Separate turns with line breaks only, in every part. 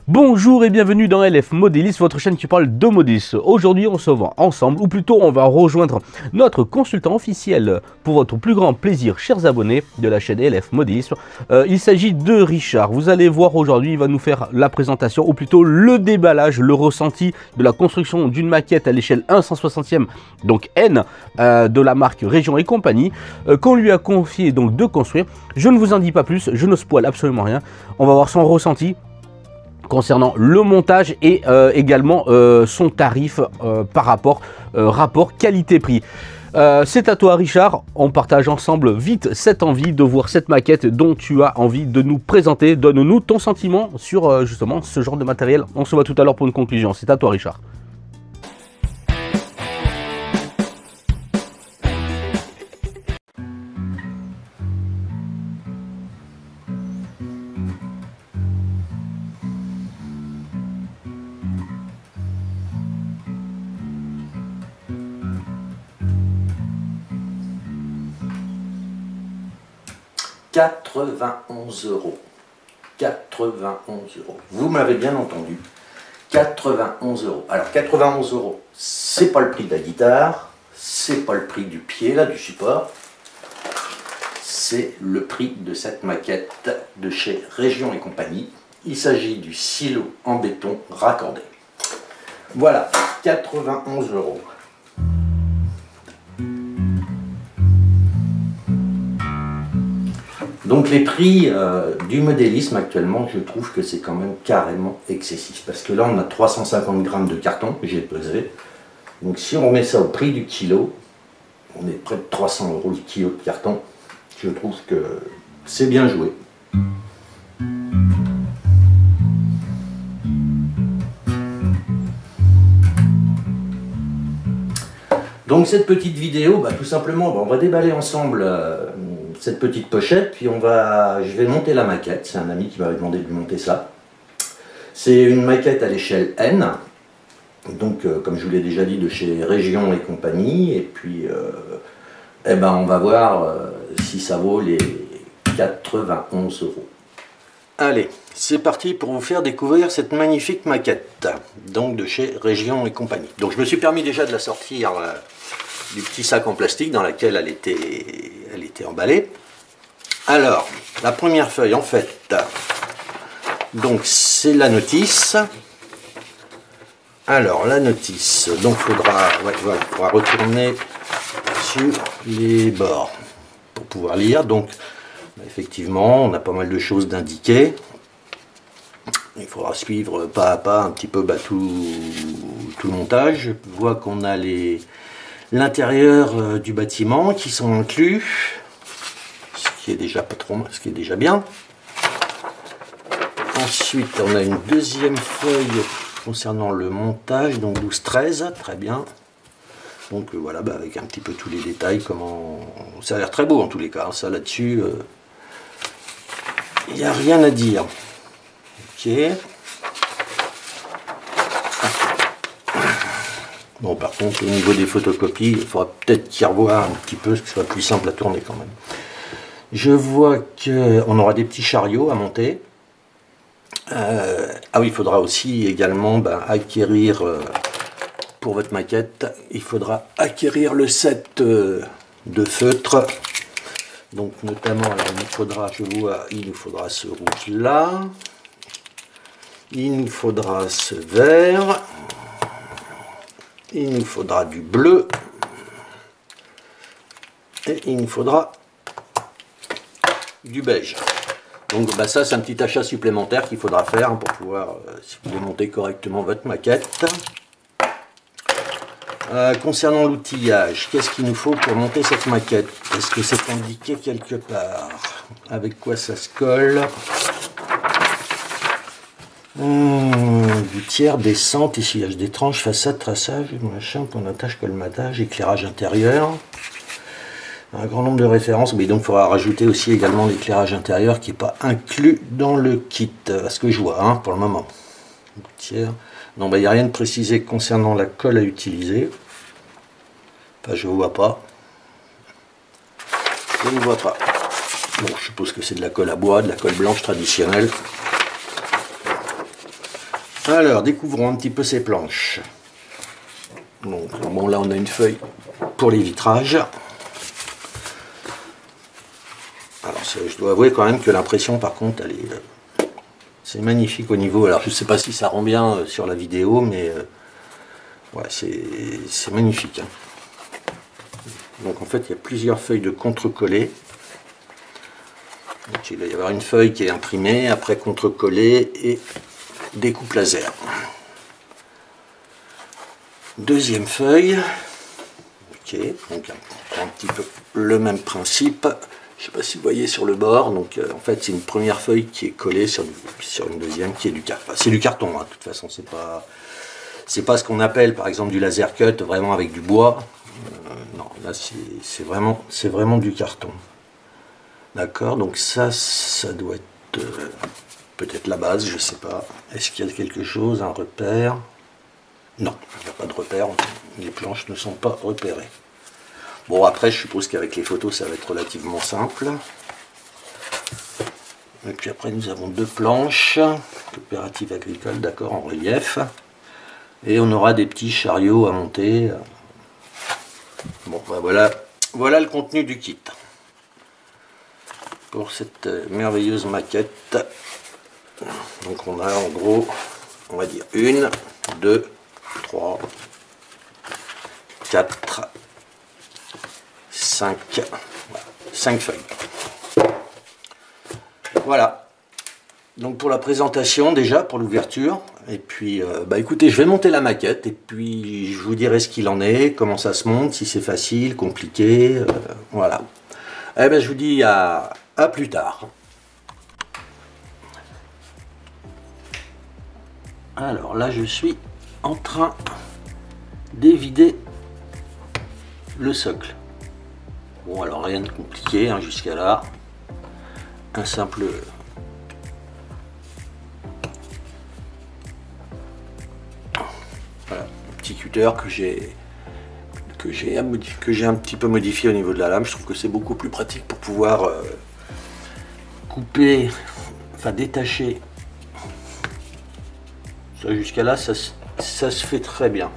Bonjour et bienvenue dans LF Modéliste, votre chaîne qui parle de modélisme. Aujourd'hui, on se voit ensemble, ou plutôt on va rejoindre notre consultant officiel pour votre plus grand plaisir, chers abonnés de la chaîne LF Modélisme. Il s'agit de Richard. Vous allez voir aujourd'hui, il va nous faire la présentation, ou plutôt le déballage, le ressenti de la construction d'une maquette à l'échelle 1/160e, donc N, de la marque Région et compagnie, qu'on lui a confié donc de construire. Je ne vous en dis pas plus, je ne spoil absolument rien. On va voir son ressenti concernant le montage et également son tarif par rapport rapport qualité-prix. C'est à toi Richard, on partage ensemble vite cette envie de voir cette maquette dont tu as envie de nous présenter. Donne-nous ton sentiment sur justement ce genre de matériel. On se voit tout à l'heure pour une conclusion. C'est à toi Richard.
« 91 €. 91 €. Vous m'avez bien entendu. 91 €. Alors 91 €, c'est pas le prix de la guitare, c'est pas le prix du pied là, du support. C'est le prix de cette maquette de chez Région et compagnie. Il s'agit du silo en béton raccordé. Voilà, 91 €. Donc les prix du modélisme actuellement, je trouve que c'est quand même carrément excessif. Parce que là, on a 350 grammes de carton que j'ai pesé. Donc si on remet ça au prix du kilo, on est près de 300 € le kilo de carton. Je trouve que c'est bien joué. Donc cette petite vidéo, tout simplement, on va déballer ensemble cette petite pochette, puis je vais monter la maquette. C'est un ami qui m'avait demandé de lui monter ça. C'est une maquette à l'échelle N, donc comme je vous l'ai déjà dit, de chez Région et compagnie. Et puis, on va voir si ça vaut les 91 €. Allez, c'est parti pour vous faire découvrir cette magnifique maquette, donc de chez Région et compagnie. Donc je me suis permis déjà de la sortir du petit sac en plastique dans lequel elle était emballée. Alors, la première feuille en fait, donc c'est la notice. Alors la notice, donc faudra retourner sur les bords pour pouvoir lire. Donc effectivement, on a pas mal de choses d'indiquer. Il faudra suivre pas à pas un petit peu tout le montage. Je vois qu'on a l'intérieur du bâtiment qui sont inclus, ce qui est déjà pas trop mal, ce qui est déjà bien. Ensuite, on a une deuxième feuille concernant le montage, donc 12-13, très bien. Donc voilà, avec un petit peu tous les détails, comment ça a l'air très beau en tous les cas. Ça là-dessus, il n'y a rien à dire. Ok. Bon, par contre, au niveau des photocopies, il faudra peut-être qu'il revoie un petit peu, ce que ce soit plus simple à tourner quand même. Je vois qu'on aura des petits chariots à monter. Ah oui, il faudra aussi également acquérir, pour votre maquette, il faudra acquérir le set de feutres. Donc notamment, alors, il nous faudra ce rouge là, il nous faudra ce vert, il nous faudra du bleu, et il nous faudra du beige. Donc ça c'est un petit achat supplémentaire qu'il faudra faire pour pouvoir, si vous voulez monter correctement votre maquette. Concernant l'outillage, qu'est-ce qu'il nous faut pour monter cette maquette? Est-ce que c'est indiqué quelque part? Avec quoi ça se colle? Du tiers, descente, essuyage des tranches, façade, traçage, machin, point d'attache, colmatage, éclairage intérieur. Un grand nombre de références, mais donc il faudra rajouter aussi également l'éclairage intérieur qui n'est pas inclus dans le kit, à ce que je vois pour le moment. Tiers. Non, il n'y a rien de précisé concernant la colle à utiliser. Enfin, je ne vois pas. Je ne vois pas. Bon, je suppose que c'est de la colle à bois, de la colle blanche traditionnelle. Alors, découvrons un petit peu ces planches. Donc, bon, là, on a une feuille pour les vitrages. Alors, je dois avouer quand même que l'impression, par contre, elle est... c'est magnifique au niveau... Alors, je ne sais pas si ça rend bien sur la vidéo, mais... ouais, c'est magnifique. Hein. Donc, en fait, il y a plusieurs feuilles de contre-collé. Donc, il va y avoir une feuille qui est imprimée, après contre-collé et découpe laser. Deuxième feuille. Ok, donc un petit peu le même principe. Je ne sais pas si vous voyez sur le bord. Donc, en fait, c'est une première feuille qui est collée sur une deuxième qui est du carton. Enfin, c'est du carton, hein, de toute façon, c'est pas ce qu'on appelle, par exemple, du laser cut, vraiment avec du bois. Non, là, c'est vraiment du carton. D'accord, donc ça doit être peut-être la base, je sais pas. Est-ce qu'il y a quelque chose, un repère? Non, il n'y a pas de repère, les planches ne sont pas repérées. Bon, après, je suppose qu'avec les photos, ça va être relativement simple. Et puis après, nous avons deux planches, coopérative agricole, d'accord, en relief. Et on aura des petits chariots à monter. Bon, ben voilà le contenu du kit. Pour cette merveilleuse maquette. Donc on a en gros, on va dire 1, 2, 3, 4, 5, 5 feuilles. Voilà. Donc pour la présentation déjà, pour l'ouverture. Et puis, bah écoutez, je vais monter la maquette et puis je vous dirai ce qu'il en est, comment ça se monte, si c'est facile, compliqué, voilà. Eh bien je vous dis à plus tard. Alors là, je suis en train d'évider le socle. Bon, alors rien de compliqué hein, jusqu'à là. Un simple... Voilà, un petit cutter que j'ai un petit peu modifié au niveau de la lame. Je trouve que c'est beaucoup plus pratique pour pouvoir couper, enfin détacher. Ça jusqu'à là, ça se fait très bien.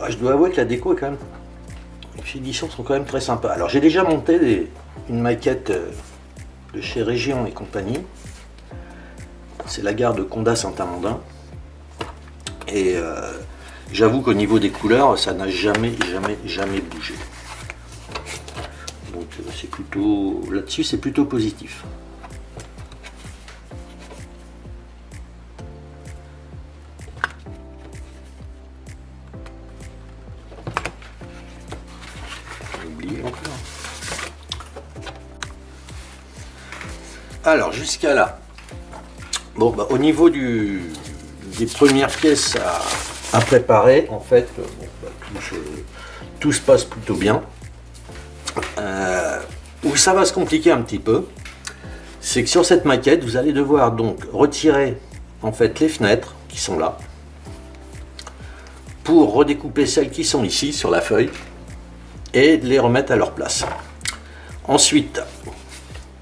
Je dois avouer que la déco est quand même... Les finitions sont quand même très sympas. Alors j'ai déjà monté une maquette de chez Région et compagnie. C'est la gare de Condat-Saint-Amandin. Et j'avoue qu'au niveau des couleurs, ça n'a jamais bougé. Donc c'est plutôt... Là-dessus, c'est plutôt positif. Alors jusqu'à là, bon bah, au niveau des premières pièces à préparer, en fait, bon, bah, tout se passe plutôt bien. Où ça va se compliquer un petit peu, c'est que sur cette maquette, vous allez devoir donc retirer en fait les fenêtres qui sont là, pour redécouper celles qui sont ici sur la feuille et les remettre à leur place. Ensuite,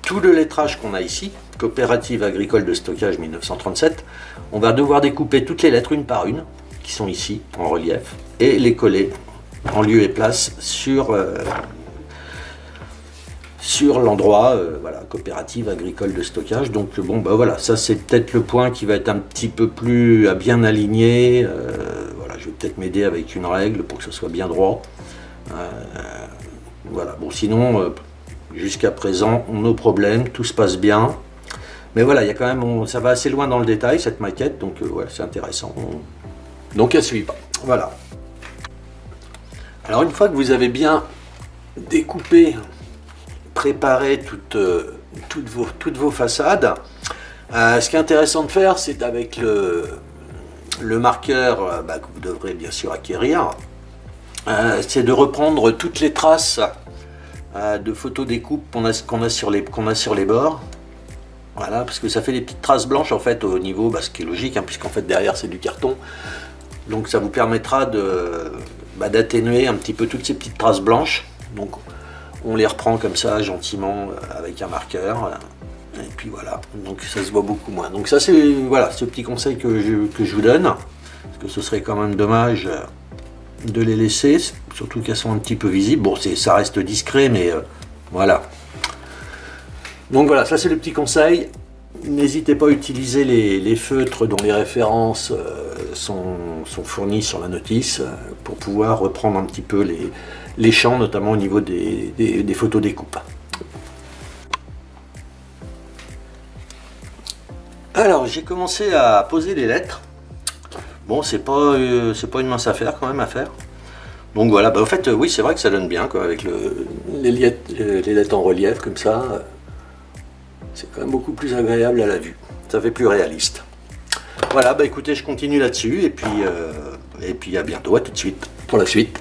tout le lettrage qu'on a ici, Coopérative agricole de stockage 1937, on va devoir découper toutes les lettres une par une, qui sont ici en relief, et les coller en lieu et place sur l'endroit, voilà, Coopérative agricole de stockage. Donc bon, bah voilà, ça c'est peut-être le point qui va être un petit peu plus à bien aligner. Voilà, je vais peut-être m'aider avec une règle pour que ce soit bien droit. Voilà, bon sinon... Jusqu'à présent, nos problèmes, tout se passe bien. Mais voilà, il y a quand même, ça va assez loin dans le détail, cette maquette, donc ouais, c'est intéressant. Donc à suivre. Voilà. Alors une fois que vous avez bien découpé, préparé toutes vos façades, ce qui est intéressant de faire, c'est avec le marqueur bah, que vous devrez bien sûr acquérir, c'est de reprendre toutes les traces de photos découpe qu'on a sur les bords. Voilà, parce que ça fait des petites traces blanches en fait au niveau, bah, ce qui est logique, hein, puisqu'en fait derrière c'est du carton. Donc ça vous permettra d'atténuer un petit peu toutes ces petites traces blanches. Donc on les reprend comme ça gentiment avec un marqueur. Et puis voilà, donc ça se voit beaucoup moins. Donc ça c'est voilà, ce petit conseil que je vous donne. Parce que ce serait quand même dommage de les laisser, surtout qu'elles sont un petit peu visibles. Bon, ça reste discret, mais voilà. Donc voilà, ça c'est le petit conseil. N'hésitez pas à utiliser les feutres dont les références sont fournies sur la notice pour pouvoir reprendre un petit peu les champs, notamment au niveau des photos découpes. Alors j'ai commencé à poser les lettres. Bon, c'est pas une mince affaire quand même à faire. Donc voilà, en fait oui c'est vrai que ça donne bien quoi, avec les lettres en relief comme ça. C'est quand même beaucoup plus agréable à la vue. Ça fait plus réaliste. Voilà, écoutez, je continue là-dessus et puis à bientôt, à tout de suite pour la suite.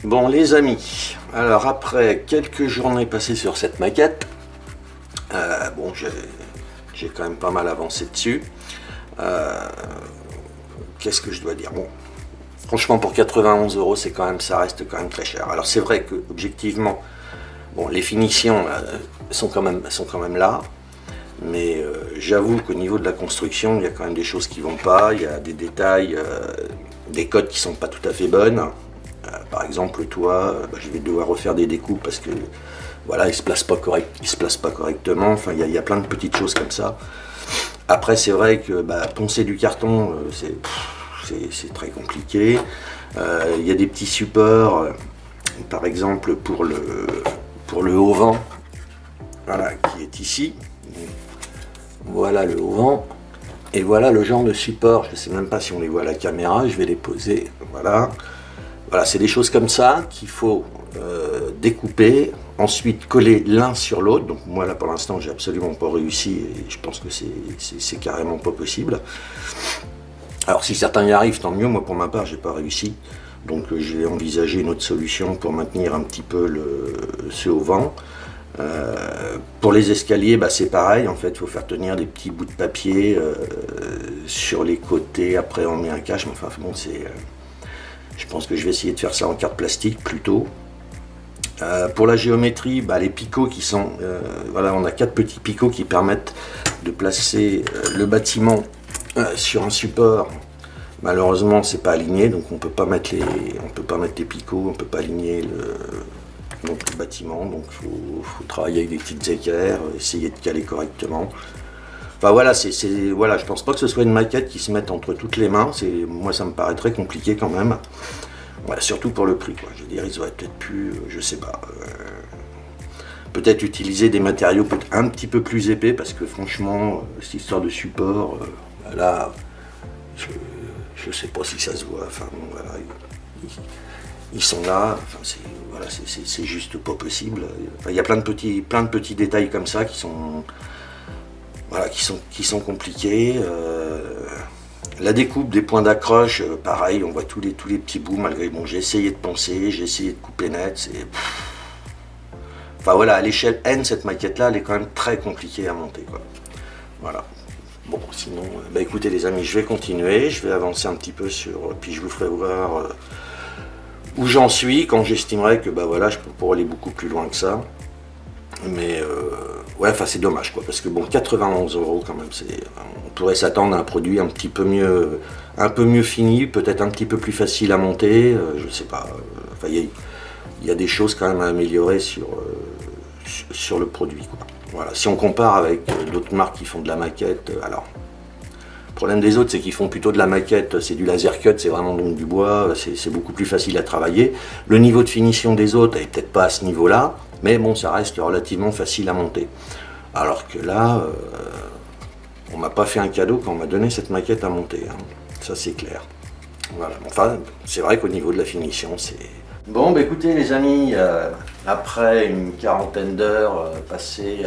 Bon les amis, alors après quelques journées passées sur cette maquette, bon j'ai quand même pas mal avancé dessus. Qu'est-ce que je dois dire? Bon, franchement pour 91 €, c'est quand même, ça reste quand même très cher. Alors c'est vrai que objectivement, bon les finitions sont quand même là, mais j'avoue qu'au niveau de la construction, il y a quand même des choses qui vont pas, il y a des détails, des codes qui sont pas tout à fait bonnes. Par exemple, le toit, je vais devoir refaire des découpes parce que voilà, il se place pas correctement. Enfin, il y a plein de petites choses comme ça. Après, c'est vrai que poncer du carton, c'est très compliqué. Il y a des petits supports, par exemple pour le haut vent, voilà, qui est ici. Voilà le haut vent. Et voilà le genre de support, je ne sais même pas si on les voit à la caméra, je vais les poser, voilà. Voilà, c'est des choses comme ça qu'il faut découper, ensuite coller l'un sur l'autre. Donc moi là pour l'instant j'ai absolument pas réussi et je pense que c'est carrément pas possible. Alors si certains y arrivent, tant mieux, moi pour ma part j'ai pas réussi. Donc je vais envisager une autre solution pour maintenir un petit peu ce au vent. Pour les escaliers, bah, c'est pareil, en fait, il faut faire tenir des petits bouts de papier sur les côtés, après on met un cache, mais enfin bon, je pense que je vais essayer de faire ça en carte plastique plutôt. Pour la géométrie, bah, les picots qui sont, voilà, on a 4 petits picots qui permettent de placer le bâtiment sur un support. Malheureusement, c'est pas aligné, donc on peut pas mettre les picots, on peut pas aligner le bâtiment, donc faut travailler avec des petites équerres, essayer de caler correctement. Enfin voilà, voilà, je pense pas que ce soit une maquette qui se mette entre toutes les mains. Moi ça me paraît très compliqué quand même. Voilà, surtout pour le prix, quoi. Je veux dire, ils auraient peut-être pu, je sais pas, peut-être utiliser des matériaux peut-être un petit peu plus épais, parce que franchement, cette histoire de support, là, je sais pas si ça se voit. Enfin bon, voilà, ils sont là. Enfin, voilà, c'est juste pas possible. Enfin, il y a plein de petits détails comme ça qui sont, voilà, qui sont compliqués. La découpe des points d'accroche, pareil, on voit tous les petits bouts, malgré, bon, j'ai essayé de penser, j'ai essayé de couper net, enfin voilà, à l'échelle N, cette maquette-là, elle est quand même très compliquée à monter, quoi. Voilà. Bon, sinon, bah écoutez les amis, je vais continuer, je vais avancer un petit peu puis je vous ferai voir où j'en suis, quand j'estimerai que, bah voilà, je pourrais aller beaucoup plus loin que ça. Mais ouais, enfin c'est dommage quoi, parce que bon, 91 € quand même, on pourrait s'attendre à un produit un peu mieux fini, peut-être un petit peu plus facile à monter, je sais pas. Enfin, il y a des choses quand même à améliorer sur le produit, quoi. Voilà, si on compare avec d'autres marques qui font de la maquette, alors le problème des autres c'est qu'ils font plutôt de la maquette, c'est du laser cut, c'est vraiment donc du bois, c'est beaucoup plus facile à travailler. Le niveau de finition des autres n'est peut-être pas à ce niveau-là, mais bon, ça reste relativement facile à monter. Alors que là, on m'a pas fait un cadeau quand on m'a donné cette maquette à monter, hein. Ça c'est clair. Voilà, enfin, c'est vrai qu'au niveau de la finition, c'est... Bon, bah écoutez les amis, après une quarantaine d'heures passées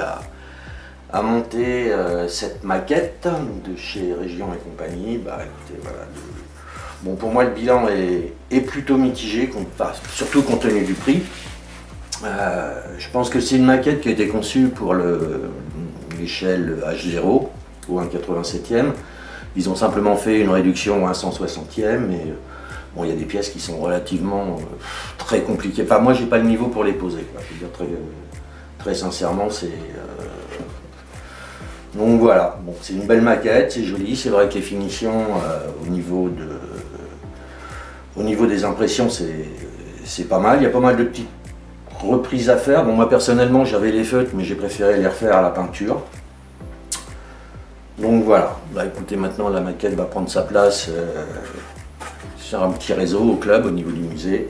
à monter cette maquette de chez Région et compagnie, bah écoutez, voilà. Bon, pour moi le bilan est plutôt mitigé, surtout compte tenu du prix. Je pense que c'est une maquette qui a été conçue pour l'échelle H0 ou 1/87e. Ils ont simplement fait une réduction au 1/160e, mais bon, il y a des pièces qui sont relativement très compliquées. Enfin, moi, j'ai pas le niveau pour les poser, quoi. Je veux dire très sincèrement, donc voilà. Bon, c'est une belle maquette, c'est joli. C'est vrai que les finitions au niveau des impressions, c'est pas mal. Il y a pas mal de petites reprise à faire. Bon, moi personnellement j'avais les feutres, mais j'ai préféré les refaire à la peinture. Donc voilà, bah écoutez, maintenant la maquette va prendre sa place sur un petit réseau au club, au niveau du musée,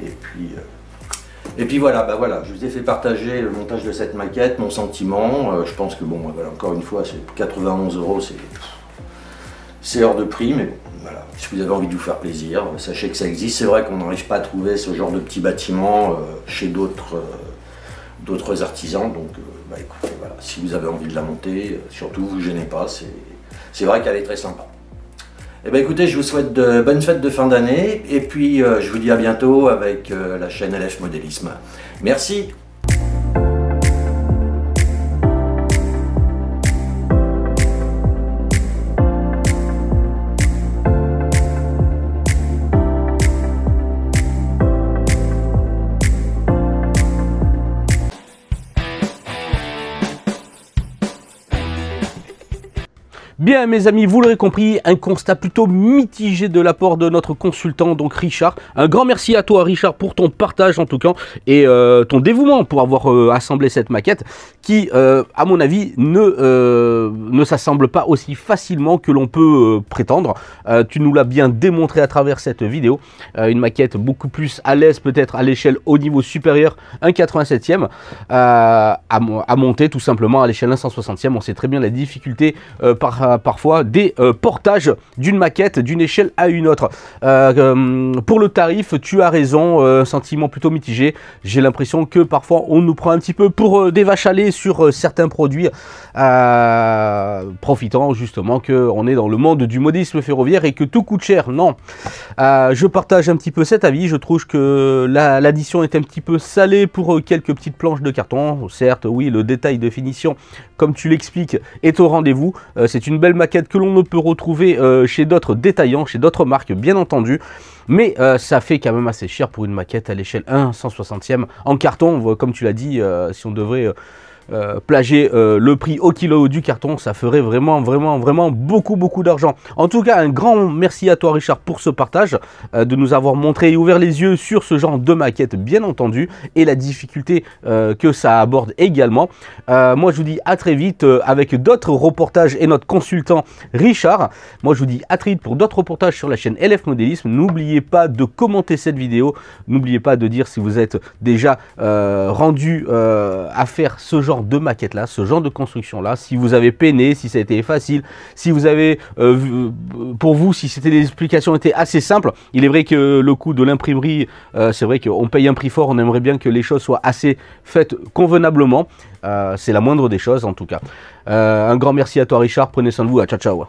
et puis voilà, bah voilà, je vous ai fait partager le montage de cette maquette, mon sentiment. Je pense que bon, voilà, encore une fois, c'est 91 €, c'est hors de prix, mais bon, voilà, si vous avez envie de vous faire plaisir, sachez que ça existe. C'est vrai qu'on n'arrive pas à trouver ce genre de petits bâtiments chez d'autres artisans, donc bah écoutez, voilà, si vous avez envie de la monter, surtout vous gênez pas, c'est vrai qu'elle est très sympa. Et bien écoutez, je vous souhaite de bonnes fêtes de fin d'année, et puis je vous dis à bientôt avec la chaîne LF Modélisme. Merci.
Bien mes amis, vous l'aurez compris, un constat plutôt mitigé de l'apport de notre consultant, donc Richard. Un grand merci à toi Richard pour ton partage en tout cas, et ton dévouement pour avoir assemblé cette maquette qui, à mon avis, ne s'assemble pas aussi facilement que l'on peut prétendre. Tu nous l'as bien démontré à travers cette vidéo. Une maquette beaucoup plus à l'aise peut-être à l'échelle au niveau supérieur, 1/87e, à monter tout simplement à l'échelle 1/160e. On sait très bien la difficulté par parfois des portages d'une maquette d'une échelle à une autre. Pour le tarif, tu as raison, sentiment plutôt mitigé. J'ai l'impression que parfois on nous prend un petit peu pour des vaches à lait sur certains produits, profitant justement qu'on est dans le monde du modélisme ferroviaire et que tout coûte cher. Non, je partage un petit peu cet avis. Je trouve que l'addition est un petit peu salée pour quelques petites planches de carton. Certes, oui, le détail de finition, comme tu l'expliques, est au rendez-vous. C'est une belle maquette que l'on ne peut retrouver chez d'autres détaillants, chez d'autres marques, bien entendu. Mais ça fait quand même assez cher pour une maquette à l'échelle 1/160e en carton. Comme tu l'as dit, si on devrait plager le prix au kilo du carton, ça ferait vraiment beaucoup d'argent. En tout cas, un grand merci à toi Richard pour ce partage, de nous avoir montré et ouvert les yeux sur ce genre de maquette, bien entendu, et la difficulté que ça aborde également. Moi je vous dis à très vite avec d'autres reportages et notre consultant Richard. Moi je vous dis à très vite pour d'autres reportages sur la chaîne LF Modélisme. N'oubliez pas de commenter cette vidéo, n'oubliez pas de dire si vous êtes déjà rendu à faire ce genre de maquette là, ce genre de construction là, si vous avez peiné, si ça a été facile, si vous avez pour vous, si c'était des explications étaient assez simples. Il est vrai que le coût de l'imprimerie, c'est vrai qu'on paye un prix fort, on aimerait bien que les choses soient assez faites convenablement, c'est la moindre des choses en tout cas. Un grand merci à toi Richard, prenez soin de vous, ciao ciao.